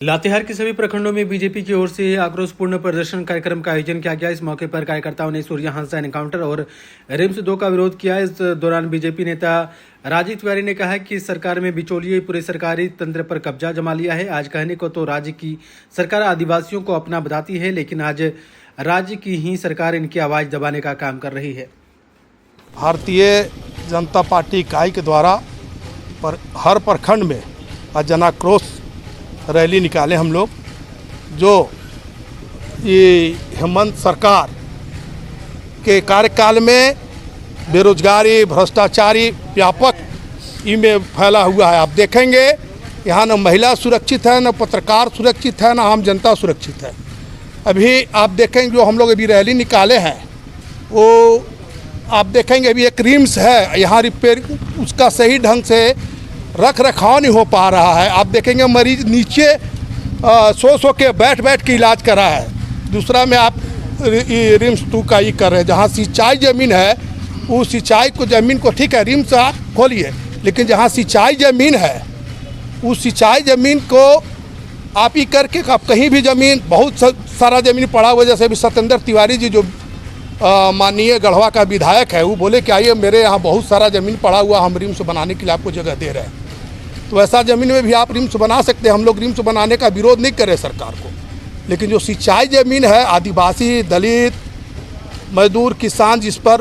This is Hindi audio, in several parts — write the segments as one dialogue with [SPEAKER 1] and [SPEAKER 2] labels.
[SPEAKER 1] लातेहार के सभी प्रखंडों में बीजेपी की ओर से आक्रोशपूर्ण प्रदर्शन कार्यक्रम का आयोजन किया गया। इस मौके पर कार्यकर्ताओं ने सूर्या हांसदा एनकाउंटर और रिम्स 2 का विरोध किया। इस दौरान बीजेपी नेता राजीव तिवारी ने कहा कि सरकार में बिचौलिए पूरे सरकारी तंत्र पर कब्जा जमा लिया है। आज कहने को तो राज्य की सरकार आदिवासियों को अपना बताती है, लेकिन आज राज्य की ही सरकार इनकी आवाज दबाने का काम कर रही है।
[SPEAKER 2] भारतीय जनता पार्टी इकाई के द्वारा हर प्रखंड में आज जनाक्रोश रैली निकाले हम लोग, जो ये हेमंत सरकार के कार्यकाल में बेरोजगारी, भ्रष्टाचारी व्यापक इनमें फैला हुआ है। आप देखेंगे यहाँ न महिला सुरक्षित है, न पत्रकार सुरक्षित है, न आम जनता सुरक्षित है। अभी आप देखेंगे जो हम लोग अभी रैली निकाले हैं, वो आप देखेंगे अभी एक रिम्स है यहाँ रिपेयर, उसका सही ढंग से रख रखाव नहीं हो पा रहा है। आप देखेंगे मरीज नीचे सो के बैठ के इलाज कर रहा है। दूसरा में आप रिम्स 2 का ही कर रहे हैं, जहाँ सिंचाई ज़मीन है उस सिंचाई को ज़मीन को ठीक है रिम्स आप खोलिए, लेकिन जहाँ सिंचाई ज़मीन है उस सिंचाई ज़मीन को आप ही करके आप कहीं भी ज़मीन, बहुत सारा ज़मीन पड़ा हुआ, जैसे अभी सत्येंद्र तिवारी जी जो माननीय गढ़वा का विधायक है, वो बोले कि आइए मेरे यहाँ बहुत सारा ज़मीन पड़ा हुआ, हम रिम्स बनाने के लिए आपको जगह दे रहे हैं। तो ऐसा ज़मीन में भी आप रिम्स बना सकते हैं। हम लोग रिम्स बनाने का विरोध नहीं करें सरकार को, लेकिन जो सिंचाई ज़मीन है आदिवासी, दलित, मजदूर, किसान, जिस पर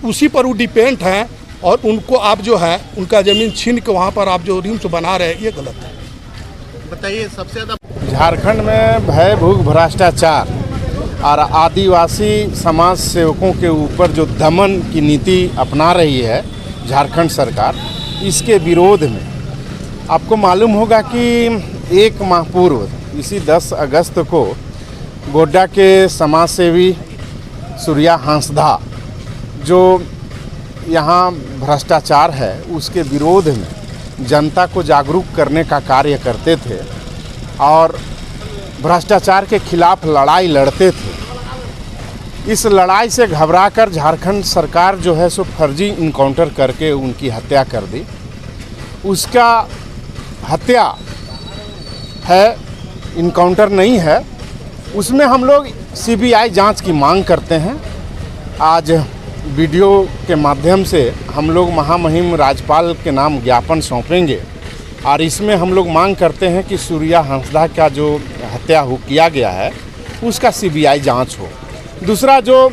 [SPEAKER 2] उसी पर वो डिपेंड हैं, और उनको आप जो है उनका ज़मीन छीन के वहाँ पर आप जो रिम्स बना रहे हैं, ये गलत है।
[SPEAKER 3] बताइए, सबसे ज़्यादा
[SPEAKER 4] झारखंड में भय, भूख, भ्रष्टाचार और आदिवासी समाज सेवकों के ऊपर जो दमन की नीति अपना रही है झारखंड सरकार, इसके विरोध में आपको मालूम होगा कि 1 माह पूर्व इसी 10 अगस्त को गोड्डा के समाजसेवी सूर्या हांसदा जो यहाँ भ्रष्टाचार है उसके विरोध में जनता को जागरूक करने का कार्य करते थे और भ्रष्टाचार के खिलाफ लड़ाई लड़ते थे। इस लड़ाई से घबराकर झारखंड सरकार जो है सो फर्जी इनकाउंटर करके उनकी हत्या कर दी। उसका हत्या है, इनकाउंटर नहीं है। उसमें हम लोग सीबीआई जांच की मांग करते हैं। आज वीडियो के माध्यम से हम लोग महामहिम राज्यपाल के नाम ज्ञापन सौंपेंगे और इसमें हम लोग मांग करते हैं कि सूर्या हांसदा का जो हत्या किया गया है उसका सीबीआई जांच हो। दूसरा, जो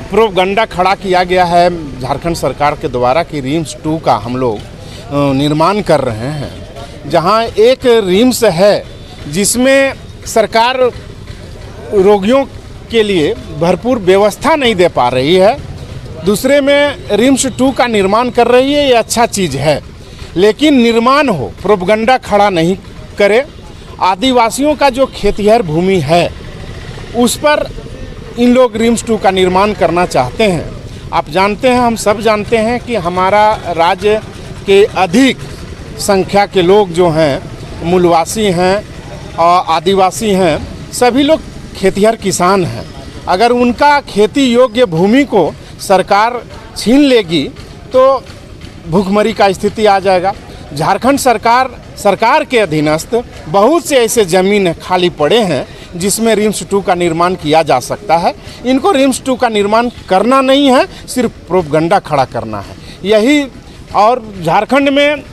[SPEAKER 4] प्रोपगंडा खड़ा किया गया है झारखंड सरकार के द्वारा कि रिम्स 2 का हम लोग निर्माण कर रहे हैं, जहां एक रिम्स है जिसमें सरकार रोगियों के लिए भरपूर व्यवस्था नहीं दे पा रही है, दूसरे में रिम्स 2 का निर्माण कर रही है। ये अच्छा चीज़ है, लेकिन निर्माण हो, प्रोपगंडा खड़ा नहीं करे। आदिवासियों का जो खेतिहर भूमि है उस पर इन लोग रिम्स 2 का निर्माण करना चाहते हैं। आप जानते हैं, हम सब जानते हैं कि हमारा राज्य के अधिक संख्या के लोग जो हैं मूलवासी हैं और आदिवासी हैं, सभी लोग खेतिहर किसान हैं। अगर उनका खेती योग्य भूमि को सरकार छीन लेगी तो भूखमरी का स्थिति आ जाएगा। झारखंड सरकार के अधीनस्थ बहुत से ऐसे ज़मीन खाली पड़े हैं जिसमें रिम्स 2 का निर्माण किया जा सकता है। इनको रिम्स 2 का निर्माण करना नहीं है, सिर्फ प्रोपगंडा खड़ा करना है यही। और झारखंड में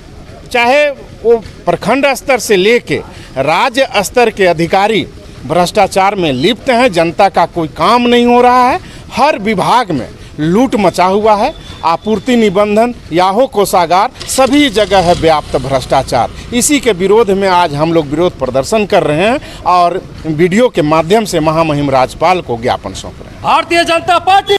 [SPEAKER 4] चाहे वो प्रखंड स्तर से लेके राज्य स्तर के अधिकारी भ्रष्टाचार में लिप्त हैं। जनता का कोई काम नहीं हो रहा है, हर विभाग में लूट मचा हुआ है। आपूर्ति निबंधन, याहो कोषागार, सभी जगह है व्याप्त भ्रष्टाचार। इसी के विरोध में आज हम लोग विरोध प्रदर्शन कर रहे हैं और वीडियो के माध्यम से महामहिम राज्यपाल को ज्ञापन सौंप रहे हैं।
[SPEAKER 3] भारतीय जनता पार्टी